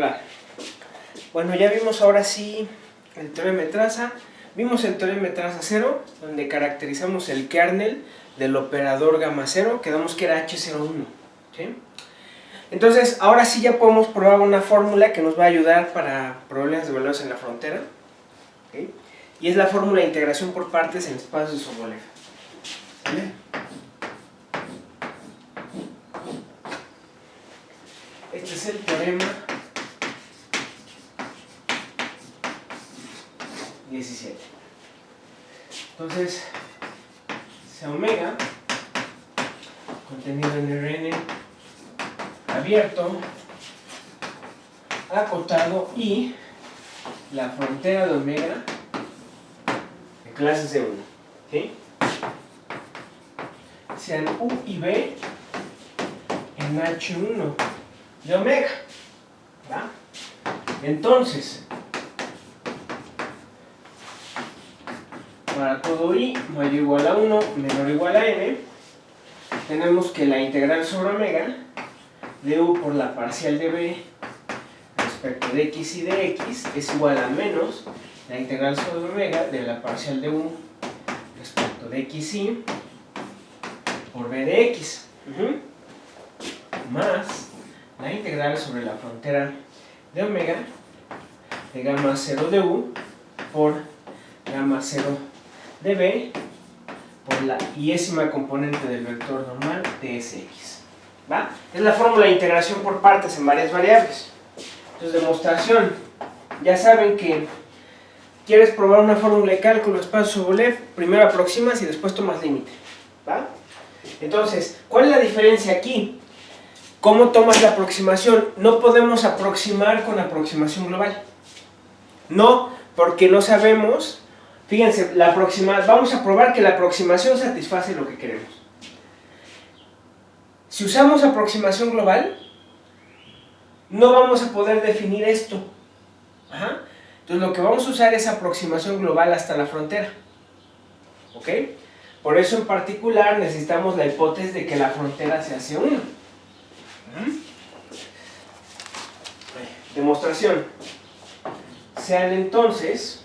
Hola. Bueno, ya vimos ahora sí el teorema de traza. Vimos el teorema de traza 0, donde caracterizamos el kernel del operador gamma 0. Quedamos que era H01. ¿Sí? Entonces, ahora sí ya podemos probar una fórmula que nos va a ayudar para problemas de valores en la frontera. ¿Okay? Y es la fórmula de integración por partes en espacios de Sobolev. ¿Vale? Este es el teorema 17. Entonces, sea omega, contenido en Rn abierto, acotado, y la frontera de omega de clases de 1. ¿Sí? Sean U y B en H1 de omega. ¿Va? Entonces, para todo I mayor o igual a 1 menor o igual a n, tenemos que la integral sobre omega de U por la parcial de B respecto de X y de X es igual a menos la integral sobre omega de la parcial de U respecto de XY por B de X, más la integral sobre la frontera de omega de gamma 0 de U por gamma 0 de B por la iésima componente del vector normal de Sx. ¿Va? Es la fórmula de integración por partes en varias variables. Entonces, demostración. Ya saben que quieres probar una fórmula de cálculo espacio Sobolev, primero aproximas y después tomas límite. ¿Va? Entonces, ¿cuál es la diferencia aquí? ¿Cómo tomas la aproximación? No podemos aproximar con aproximación global. No, porque no sabemos. Fíjense, vamos a probar que la aproximación satisface lo que queremos. Si usamos aproximación global, no vamos a poder definir esto. Entonces lo que vamos a usar es aproximación global hasta la frontera. ¿Ok? Por eso en particular necesitamos la hipótesis de que la frontera se hace 1. Demostración. Sean entonces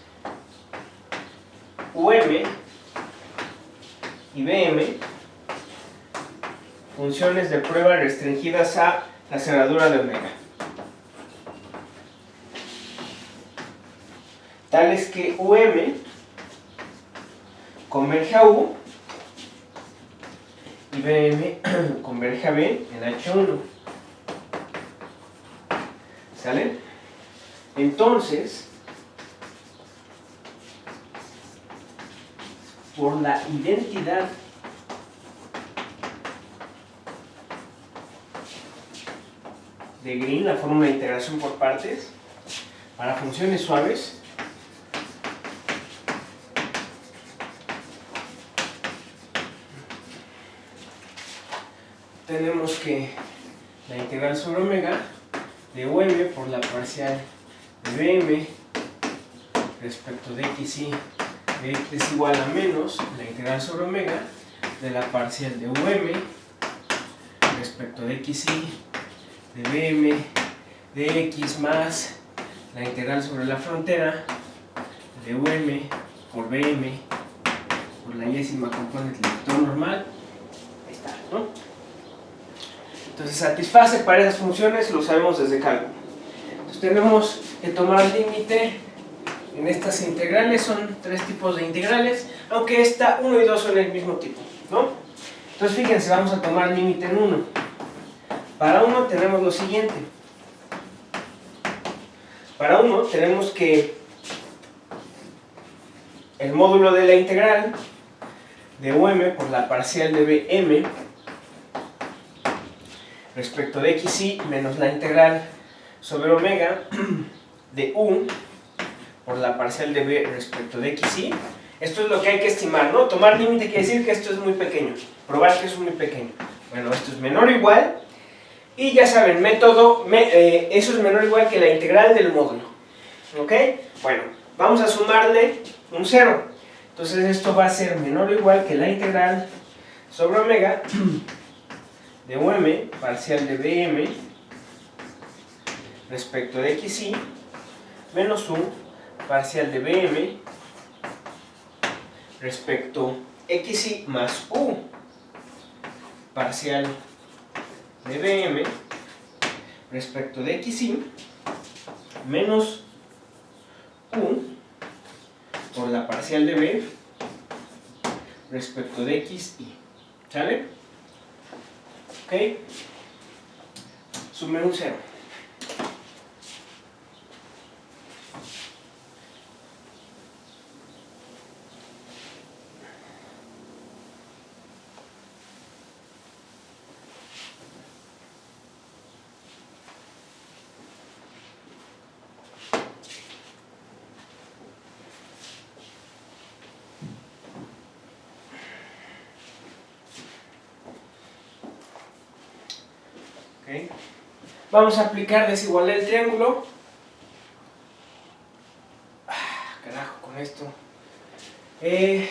UM y BM funciones de prueba restringidas a la cerradura de omega, tales que UM converge a U y BM converge a B en H1. ¿Sale? Entonces, por la identidad de Green, la fórmula de integración por partes, para funciones suaves, tenemos que la integral sobre omega de UM por la parcial de BM respecto de XY de X es igual a menos la integral sobre omega de la parcial de UM respecto de XY de BM de X más la integral sobre la frontera de UM por BM por la iésima componente del vector normal. Ahí está, ¿no? Entonces satisface para esas funciones, lo sabemos desde cálculo. Entonces tenemos que tomar límite en estas integrales. Son 3 tipos de integrales, aunque esta 1 y 2 son el mismo tipo, ¿no? Entonces fíjense, vamos a tomar límite en 1. Para 1 tenemos lo siguiente. Para 1 tenemos que el módulo de la integral de UM por la parcial de BM respecto de XY menos la integral sobre omega de U por la parcial de B respecto de XY. Esto es lo que hay que estimar, ¿no? Tomar límite quiere decir que esto es muy pequeño. Probar que es muy pequeño. Bueno, esto es menor o igual. Y ya saben, método, eso es menor o igual que la integral del módulo. ¿Ok? Bueno, vamos a sumarle un 0. Entonces esto va a ser menor o igual que la integral sobre omega de UM parcial de BM respecto de xy menos u parcial de bm respecto xy más u parcial de bm respecto de xy menos u por la parcial de b respecto de xy. ¿Sale? ¿Ok? Sume un 0. ¿Okay? Vamos a aplicar desigualdad del triángulo. Carajo, con esto. Es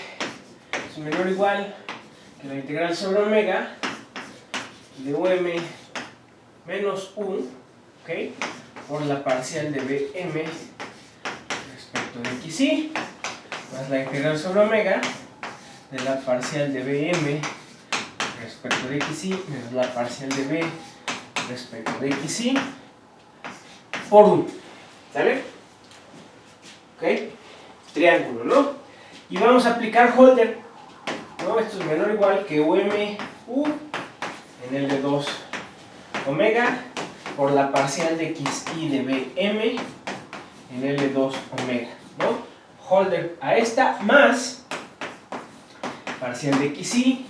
menor o igual que la integral sobre omega de um menos u, ¿okay? Por la parcial de bm respecto de xy más la integral sobre omega de la parcial de bm respecto de xy menos la parcial de b respecto de xy por 1. ¿Sale? ¿Ok? Triángulo, ¿no? Y vamos a aplicar Holder, ¿no? Esto es menor o igual que u en L de 2 omega por la parcial de xy de bm en L de 2 omega, ¿no? Holder a esta más parcial de xy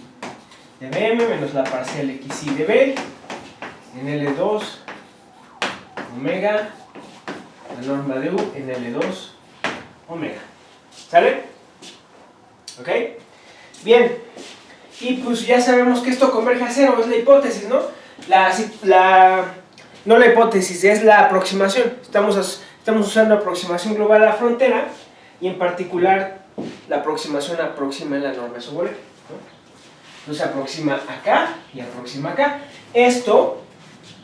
de bm menos la parcial de xy de b en L2 omega, la norma de u en L2 omega. ¿Sale? ¿Ok? Bien. Y pues ya sabemos que esto converge a 0, es la hipótesis, ¿no? No la hipótesis, es la aproximación. Estamos usando aproximación global a la frontera y en particular la aproximación aproxima en la norma sobre, ¿no? Entonces aproxima acá y aproxima acá. Esto,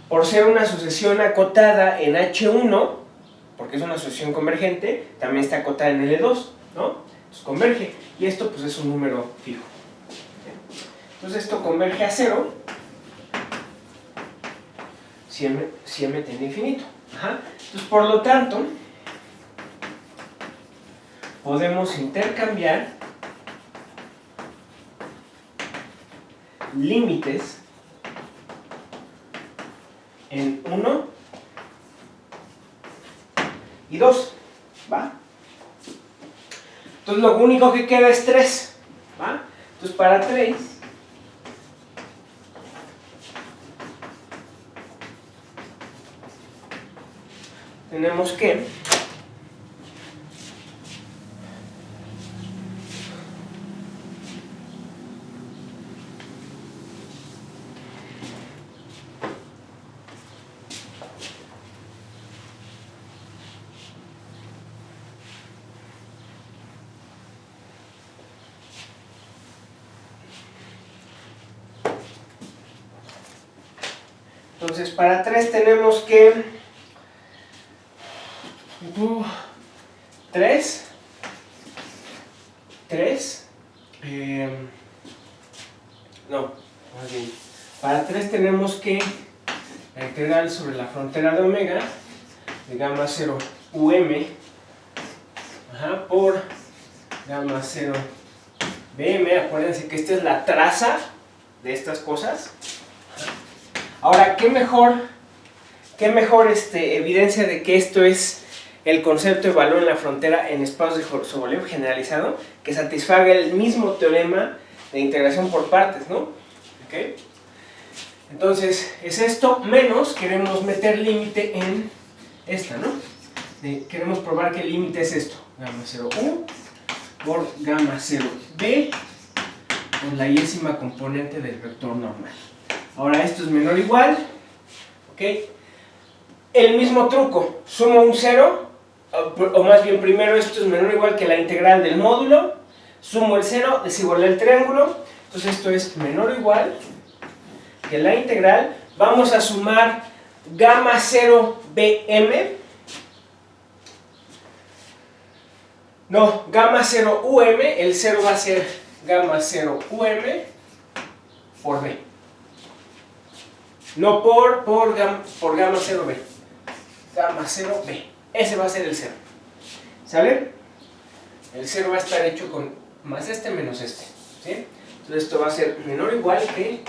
por ser una sucesión acotada en H1, porque es una sucesión convergente, también está acotada en L2, ¿no? Entonces converge, y esto pues es un número fijo. Entonces esto converge a 0 si m tiende a infinito. Ajá. Entonces por lo tanto, podemos intercambiar límites en 1 y 2, ¿va? Entonces lo único que queda es 3, ¿va? Entonces para 3 tenemos que Entonces, para 3 tenemos que 3 no, más bien, para 3 tenemos que la integral sobre la frontera de omega de gamma 0 por gamma 0 bm. Acuérdense que esta es la traza de estas cosas. Ahora, ¿qué mejor evidencia de que esto es el concepto de valor en la frontera en espacios de Sobolev generalizado, que satisfaga el mismo teorema de integración por partes, ¿no? ¿Okay? Entonces, es esto, menos queremos meter límite en esta, ¿no? Queremos probar que el límite es esto, gamma 0u por gamma 0b por la yésima componente del vector normal. Ahora esto es menor o igual, ¿ok? El mismo truco, sumo un 0, o más bien primero esto es menor o igual que la integral del módulo, sumo el 0, desigualdad del triángulo, entonces esto es menor o igual que la integral, vamos a sumar gamma 0 BM, no, gamma 0 UM, el 0 va a ser gamma 0 UM por B. No por gamma 0B. Gamma 0B. Ese va a ser el 0. ¿Sale? El 0 va a estar hecho con más este menos este. ¿Sí? Entonces esto va a ser menor o igual que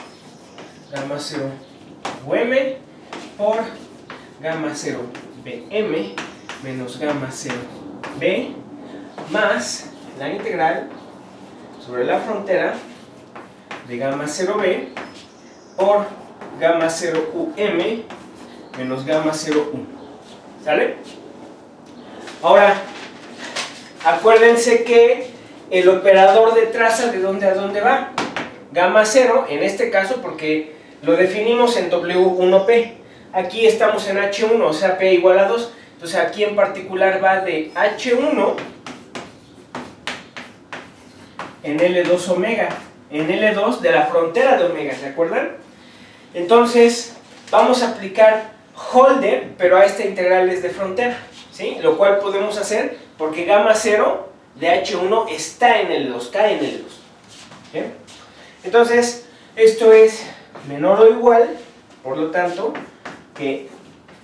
gamma 0 UM por gamma 0 BM menos gamma 0 B más la integral sobre la frontera de gamma 0B por gamma 0 UM menos gamma 0 U. ¿Sale? Ahora, acuérdense que el operador de traza, ¿de dónde a dónde va? Gamma 0, en este caso, porque lo definimos en W1P. Aquí estamos en H1, o sea, P igual a 2. Entonces aquí en particular va de H1 en L2 omega, en L2 de la frontera de omega, ¿se acuerdan? Entonces vamos a aplicar Holder, pero a esta integral es de frontera, ¿sí? Lo cual podemos hacer porque gamma 0 de H1 está en L2, cae en L2. ¿Sí? Entonces esto es menor o igual, por lo tanto, que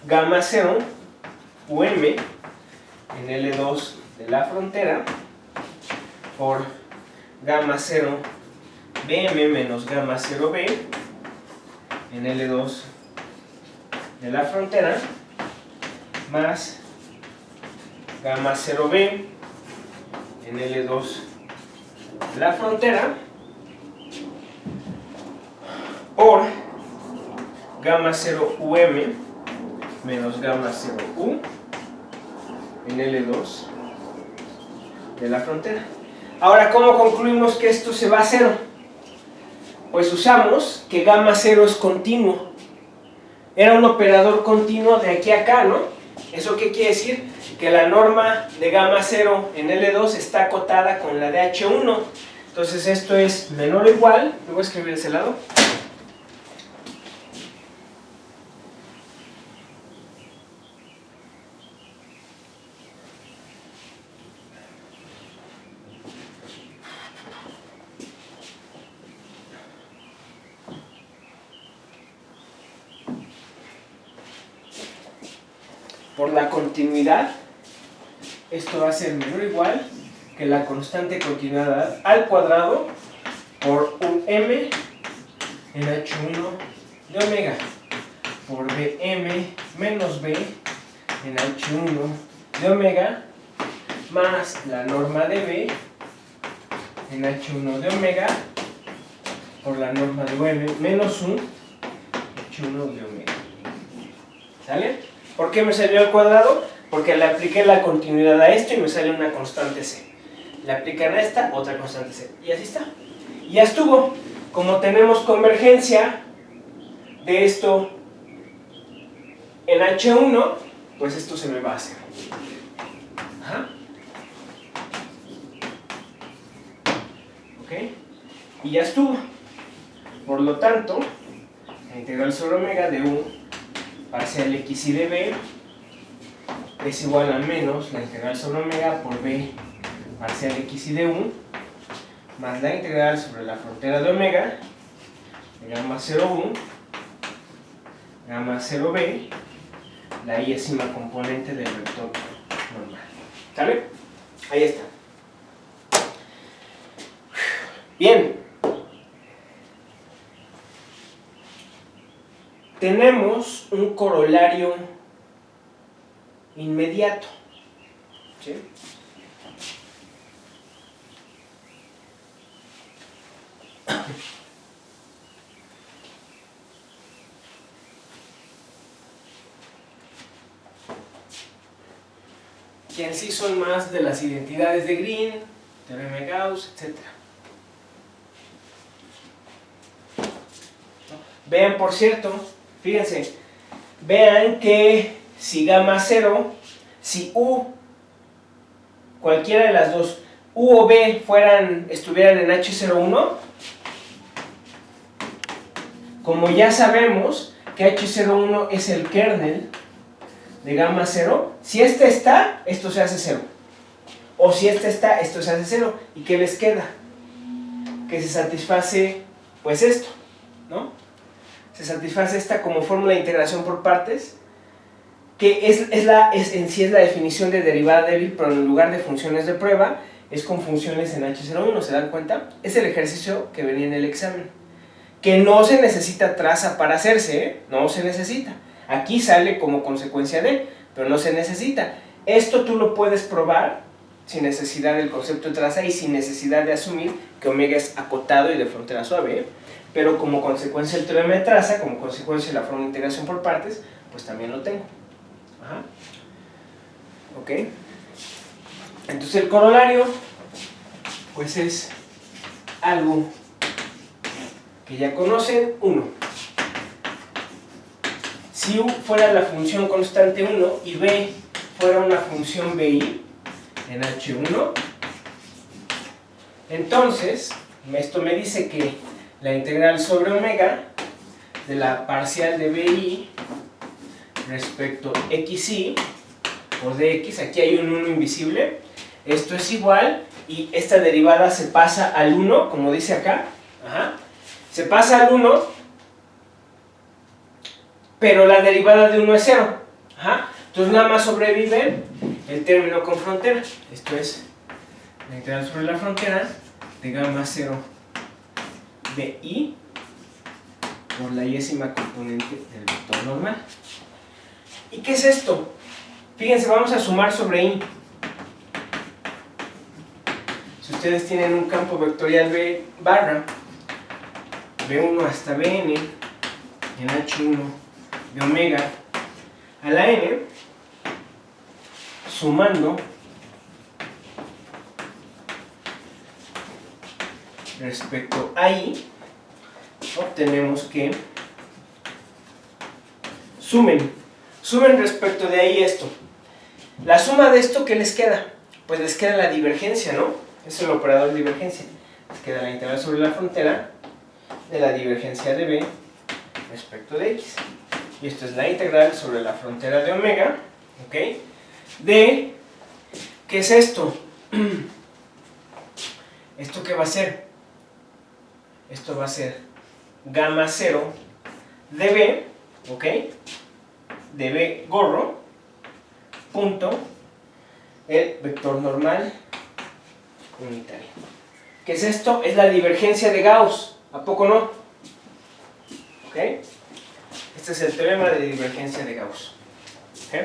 gamma 0 UM en L2 de la frontera por gamma 0 BM menos gamma 0B en L2 de la frontera más gamma 0B en L2 de la frontera por gamma 0 UM menos gamma 0 U en L2 de la frontera. Ahora, ¿cómo concluimos que esto se va a 0? Pues usamos que gamma 0 es continuo. Era un operador continuo de aquí a acá, ¿no? ¿Eso qué quiere decir? Que la norma de gamma 0 en L2 está acotada con la de H1. Entonces esto es menor o igual, lo voy a escribir de ese lado. Por la continuidad, esto va a ser menor o igual que la constante continuidad al cuadrado por un m en H1 de omega por Bm menos B en H1 de omega más la norma de B en H1 de omega por la norma de Bm menos 1 H1 de omega. ¿Sale? ¿Por qué me salió al cuadrado? Porque le apliqué la continuidad a esto y me sale una constante C. Le aplican a esta otra constante C. Y así está. Y ya estuvo. Como tenemos convergencia de esto en H1, pues esto se me va a hacer. Ajá. ¿Ok? Y ya estuvo. Por lo tanto, la integral sobre omega de U parcial x y de b es igual a menos la integral sobre omega por b parcial x y de u más la integral sobre la frontera de omega de gamma 0u gamma 0b la iésima componente del vector normal. ¿Sale? Ahí está. Bien. Tenemos un corolario inmediato. ¿Sí? Que en sí son más de las identidades de Green, teorema de Gauss, etc. Vean, por cierto, fíjense, vean que si gamma 0, si U, cualquiera de las dos, U o B estuvieran en H01, como ya sabemos que H01 es el kernel de gamma 0, si este está, esto se hace 0. O si este está, esto se hace 0. ¿Y qué les queda? Que se satisface, pues esto, ¿no? Se satisface esta como fórmula de integración por partes, que en sí es la definición de derivada débil, pero en lugar de funciones de prueba, es con funciones en H01, ¿se dan cuenta? Es el ejercicio que venía en el examen. Que no se necesita traza para hacerse, ¿eh? No se necesita. Aquí sale como consecuencia de, pero no se necesita. Esto tú lo puedes probar sin necesidad del concepto de traza y sin necesidad de asumir que omega es acotado y de frontera suave, ¿eh? Pero como consecuencia del teorema de traza, como consecuencia de la fórmula de integración por partes, pues también lo tengo. Ajá. ¿Ok? Entonces el corolario, pues es algo que ya conocen. 1. Si U fuera la función constante 1 y B fuera una función BI en H1, entonces esto me dice que la integral sobre omega de la parcial de BI respecto xy por dx, aquí hay un 1 invisible, esto es igual, y esta derivada se pasa al 1, como dice acá. Ajá. Se pasa al 1, pero la derivada de 1 es 0. Ajá. Entonces nada más sobrevive el término con frontera. Esto es la integral sobre la frontera de gamma 0 de i por la yésima componente del vector normal. ¿Y qué es esto? Fíjense, vamos a sumar sobre i. Si ustedes tienen un campo vectorial B barra B1 hasta Bn en H1 de omega a la n, sumando respecto a i, obtenemos que sumen respecto de ahí esto. La suma de esto, ¿qué les queda? Pues les queda la divergencia, ¿no? Es el operador de divergencia. Les queda la integral sobre la frontera de la divergencia de B respecto de X. Y esto es la integral sobre la frontera de omega, ¿ok? De, ¿qué es esto? ¿Esto qué va a ser? Esto va a ser gamma 0 de B, ¿ok? De B gorro, punto, el vector normal unitario. ¿Qué es esto? Es la divergencia de Gauss, ¿a poco no? ¿Ok? Este es el teorema de divergencia de Gauss. ¿Ok?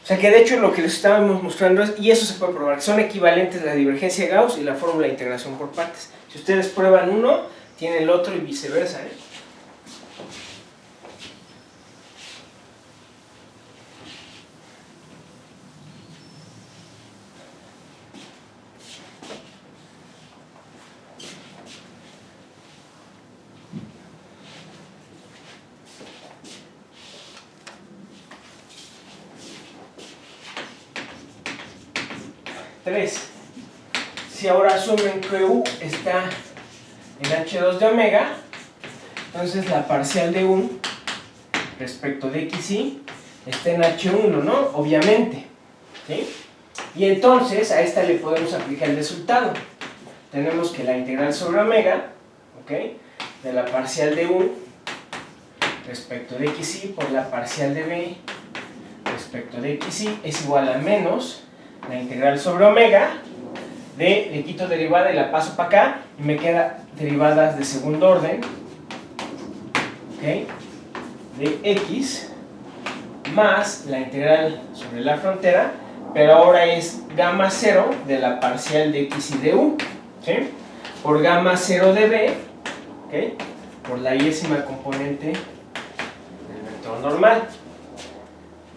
O sea que de hecho lo que les estábamos mostrando es, y eso se puede probar, son equivalentes la divergencia de Gauss y la fórmula de integración por partes. Si ustedes prueban uno, tienen el otro y viceversa, ¿eh? Si ahora asumen que U está en H2 de omega, entonces la parcial de U respecto de xy está en H1, ¿no? Obviamente, ¿sí? Y entonces a esta le podemos aplicar el resultado. Tenemos que la integral sobre omega, ¿ok? De la parcial de U respecto de xy por la parcial de B respecto de xy es igual a menos la integral sobre omega de, le quito derivada y la paso para acá y me queda derivadas de segundo orden, ¿ok? De x más la integral sobre la frontera, pero ahora es gamma 0 de la parcial de x y de u, ¿sí? Por gamma 0 de b, ¿ok? Por la yésima componente del vector normal,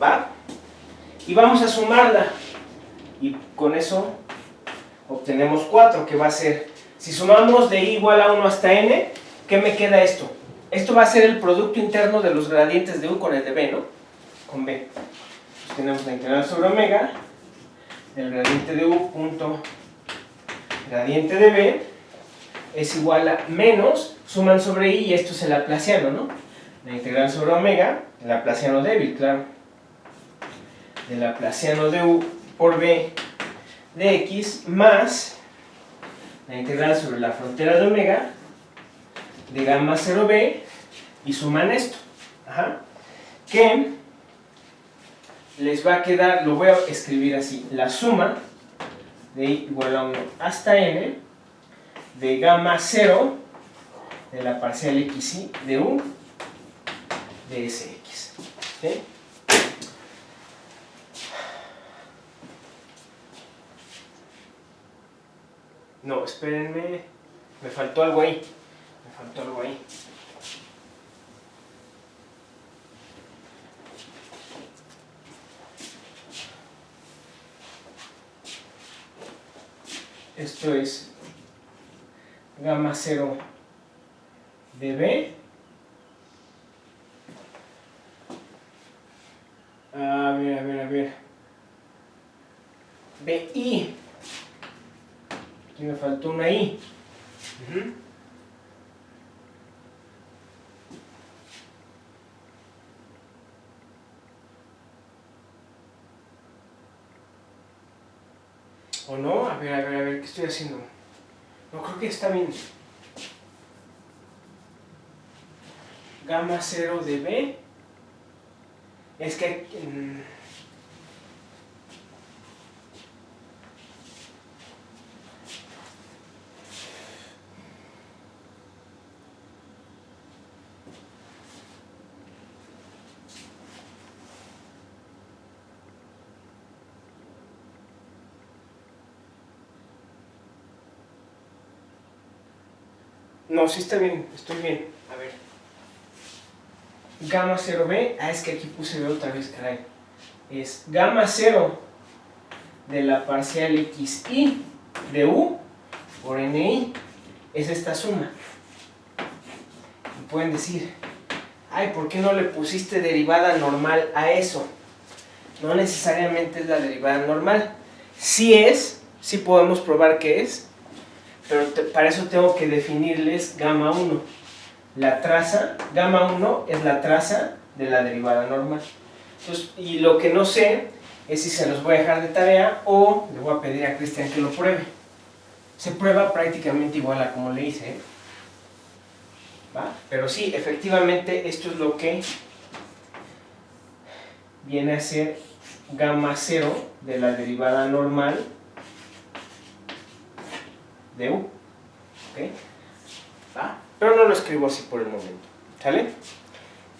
¿va? Y vamos a sumarla y con eso obtenemos 4, que va a ser, si sumamos de i igual a 1 hasta n, ¿qué me queda esto? Esto va a ser el producto interno de los gradientes de u con el de b, ¿no? Con b. Entonces tenemos la integral sobre omega, el gradiente de u punto gradiente de b es igual a menos, suman sobre i y esto es el laplaciano, ¿no? La integral sobre omega, el laplaciano débil, claro, del laplaciano de u por b de x más la integral sobre la frontera de omega de gamma 0b y suman esto. Ajá. Que les va a quedar, lo voy a escribir así, la suma de i igual a 1 hasta n de gamma 0 de la parcial xy de u de sx. ¿Sí? No, espérenme, me faltó algo ahí. Esto es gamma 0 de b. A ver. BI. Aquí me faltó una I. ¿O no? A ver, ¿qué estoy haciendo? No, creo que está bien. Gamma 0 de B. Es que... No, sí está bien, estoy bien. A ver. Gamma 0b, es que aquí puse b otra vez, caray. Es gamma 0 de la parcial xy de u por ni. Es esta suma. Y pueden decir, ay, ¿por qué no le pusiste derivada normal a eso? No necesariamente es la derivada normal. Sí podemos probar que es, pero para eso tengo que definirles gamma 1. La traza, gamma 1 es la traza de la derivada normal. Entonces, y lo que no sé es si se los voy a dejar de tarea o le voy a pedir a Cristian que lo pruebe. Se prueba prácticamente igual a como le hice, ¿eh? ¿Va? Pero sí, efectivamente esto es lo que viene a ser gamma 0 de la derivada normal de u. ¿Okay? ¿Va? Pero no lo escribo así por el momento. ¿Sale?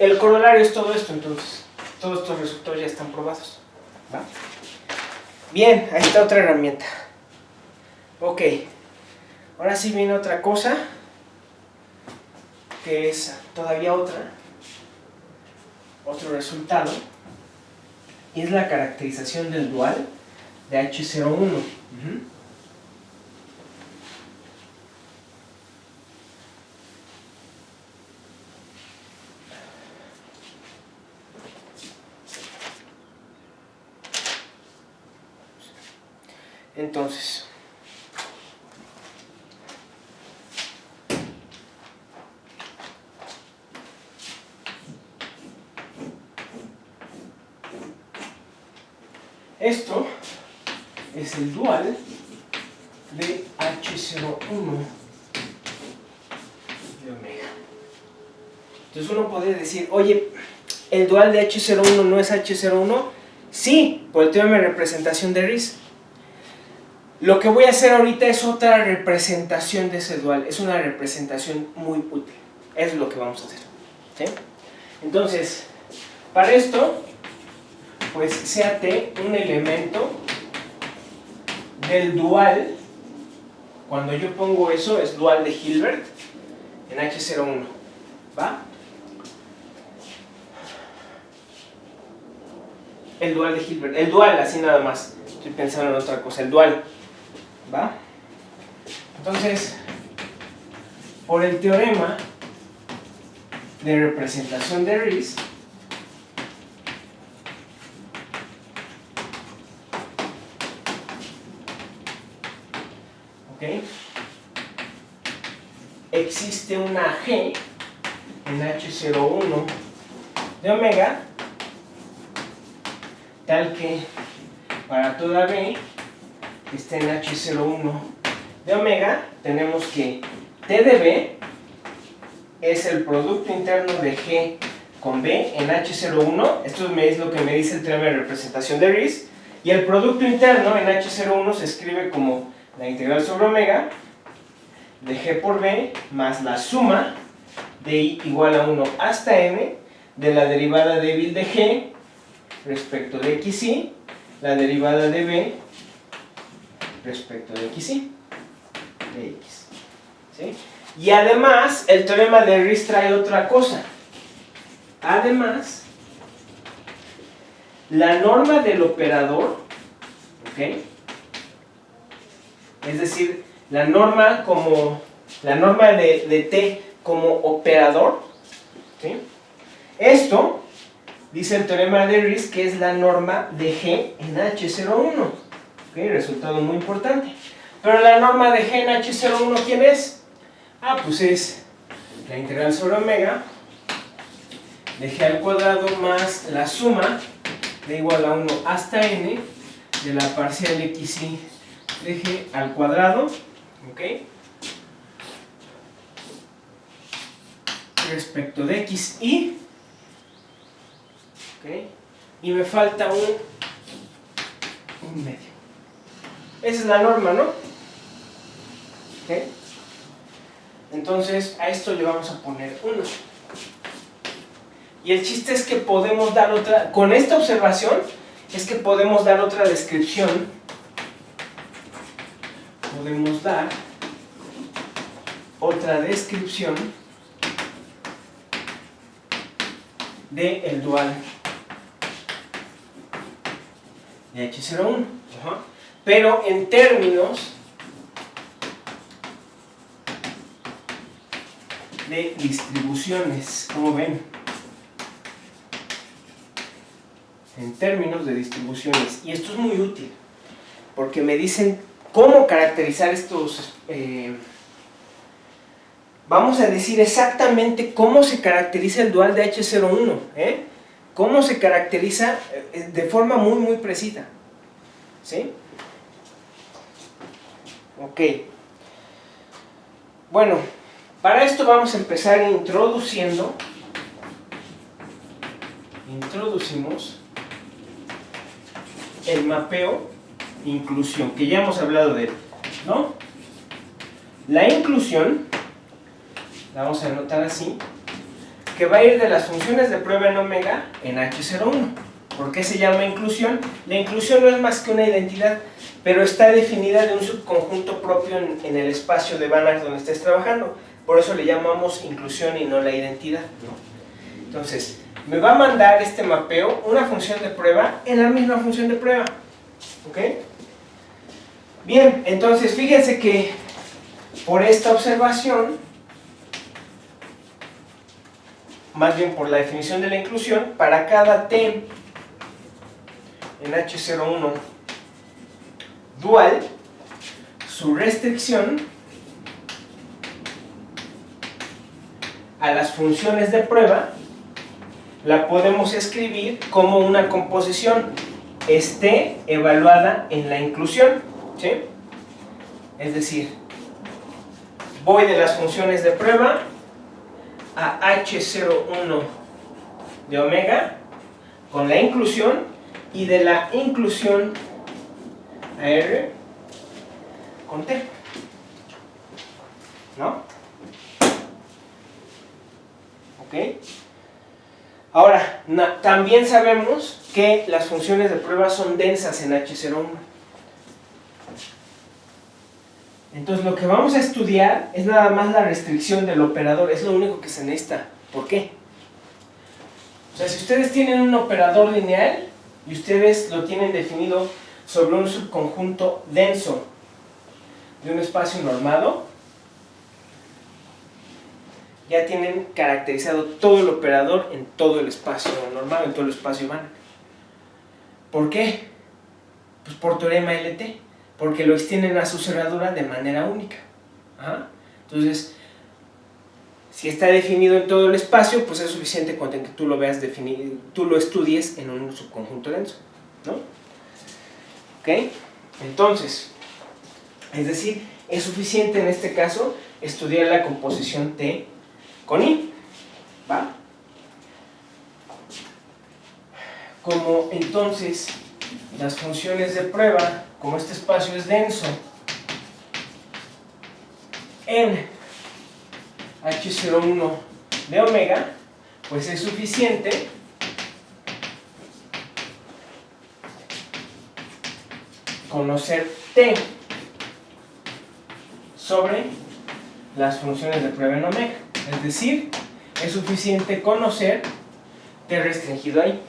El corolario es todo esto, entonces. Todos estos resultados ya están probados. ¿Va? Bien, ahí está otra herramienta. Ok. Ahora sí viene otra cosa. Que es todavía otro resultado. Y es la caracterización del dual de H01. Entonces, esto es el dual de H01 de omega. Entonces uno podría decir, oye, ¿el dual de H01 no es H01? Sí, por el teorema de representación de Riesz. Lo que voy a hacer ahorita es otra representación de ese dual. Es una representación muy útil. Es lo que vamos a hacer. ¿Sí? Entonces, para esto, pues sea T un elemento del dual. Cuando yo pongo eso, es dual de Hilbert en H01. ¿Va? El dual de Hilbert. El dual, así nada más. Estoy pensando en otra cosa. El dual. ¿Va? Entonces, por el teorema de representación de Riesz, ¿ok? Existe una G en H01 de omega tal que para toda B que esté en H01 de omega, tenemos que T de B es el producto interno de G con B en H01, esto es lo que me dice el teorema de representación de Riesz, y el producto interno en H01 se escribe como la integral sobre omega de G por B más la suma de I igual a 1 hasta n de la derivada débil de G respecto de xy, la derivada de B respecto de xy, de x. ¿Sí? Y además, el teorema de Riesz trae otra cosa. Además, la norma del operador, ¿ok? Es decir, la norma de T como operador, ¿sí? Esto, dice el teorema de Riesz, que es la norma de G en H01. ¿Ok? Resultado muy importante. Pero la norma de G en H01, ¿quién es? Pues es la integral sobre omega de G al cuadrado más la suma de igual a 1 hasta n de la parcial xy de G al cuadrado, ¿ok? Respecto de xy, ¿ok? Y me falta un medio. Esa es la norma, ¿no? ¿Ok? Entonces a esto le vamos a poner 1. Y el chiste es que podemos dar otra, con esta observación, es que podemos dar otra descripción. Podemos dar otra descripción del dual de H01. Pero en términos de distribuciones, ¿cómo ven? En términos de distribuciones. Y esto es muy útil, porque me dicen cómo caracterizar estos... vamos a decir exactamente cómo se caracteriza el dual de H01, cómo se caracteriza de forma muy muy precisa, ¿sí? Ok. Bueno, para esto vamos a empezar introducimos el mapeo inclusión, que ya hemos hablado de él, ¿no? La inclusión, la vamos a anotar así, que va a ir de las funciones de prueba en omega en H01. ¿Por qué se llama inclusión? La inclusión no es más que una identidad, pero está definida de un subconjunto propio en el espacio de Banach donde estés trabajando. Por eso le llamamos inclusión y no la identidad, ¿no? Entonces, me va a mandar este mapeo una función de prueba en la misma función de prueba. ¿Ok? Bien, entonces fíjense que por esta observación, más bien por la definición de la inclusión, para cada T en H01 dual, su restricción a las funciones de prueba la podemos escribir como una composición esté evaluada en la inclusión, ¿sí? Es decir, voy de las funciones de prueba a H01 de omega con la inclusión, y de la inclusión a R con T, ¿no? ¿Ok? Ahora, también sabemos que las funciones de prueba son densas en H01. Entonces lo que vamos a estudiar es nada más la restricción del operador, es lo único que se necesita. ¿Por qué? O sea, si ustedes tienen un operador lineal y ustedes lo tienen definido sobre un subconjunto denso de un espacio normado, ya tienen caracterizado todo el operador en todo el espacio normado, en todo el espacio Banach. ¿Por qué? Pues por teorema LT, porque lo extienden a su cerradura de manera única. Entonces, si está definido en todo el espacio, pues es suficiente con que tú lo veas definido, tú lo estudies en un subconjunto denso. ¿no? ¿Ok? Entonces, es decir, es suficiente en este caso estudiar la composición T con I, ¿va? Como entonces las funciones de prueba, como este espacio es denso en H01 de omega, pues es suficiente conocer T sobre las funciones de prueba en omega. Es decir, es suficiente conocer T restringido ahí.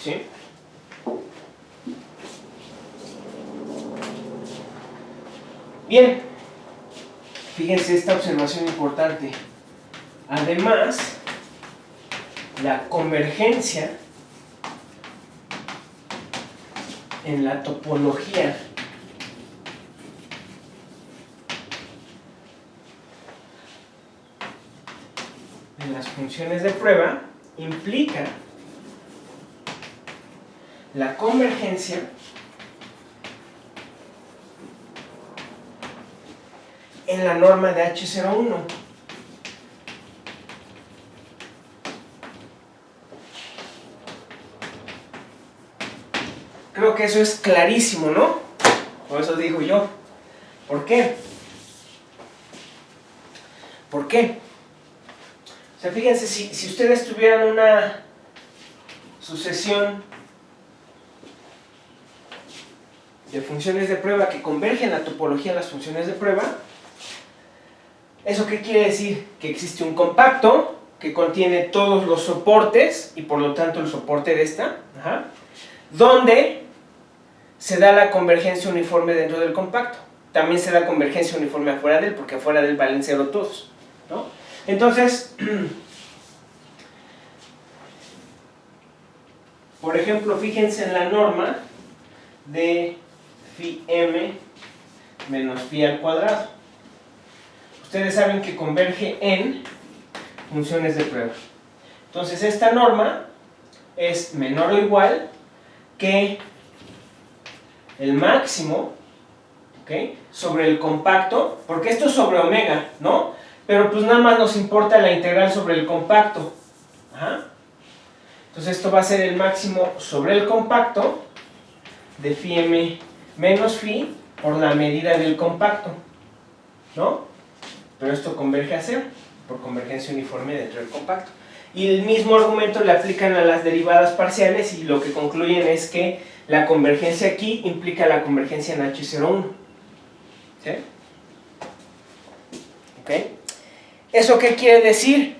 ¿Sí? Bien, fíjense esta observación importante. Además, la convergencia en la topología de las funciones de prueba implica la convergencia en la norma de H01. Creo que eso es clarísimo, ¿no? Por eso digo yo. ¿Por qué? ¿Por qué? O sea, fíjense, si ustedes tuvieran una sucesión de funciones de prueba que convergen la topología de las funciones de prueba, ¿eso qué quiere decir? Que existe un compacto que contiene todos los soportes y por lo tanto el soporte de esta, donde se da la convergencia uniforme dentro del compacto. También se da convergencia uniforme afuera de él, porque afuera de él valen cero todos, ¿no? Entonces, por ejemplo, fíjense en la norma de phi m menos phi al cuadrado. Ustedes saben que converge en funciones de prueba. Entonces esta norma es menor o igual que el máximo, ¿okay?, sobre el compacto, porque esto es sobre omega, ¿no? Pero pues nada más nos importa la integral sobre el compacto. Entonces esto va a ser el máximo sobre el compacto de phi m menos phi por la medida del compacto, ¿no? Pero esto converge a cero por convergencia uniforme dentro del compacto. Y el mismo argumento le aplican a las derivadas parciales y lo que concluyen es que la convergencia aquí implica la convergencia en H01. ¿Sí? ¿Ok? ¿Eso qué quiere decir?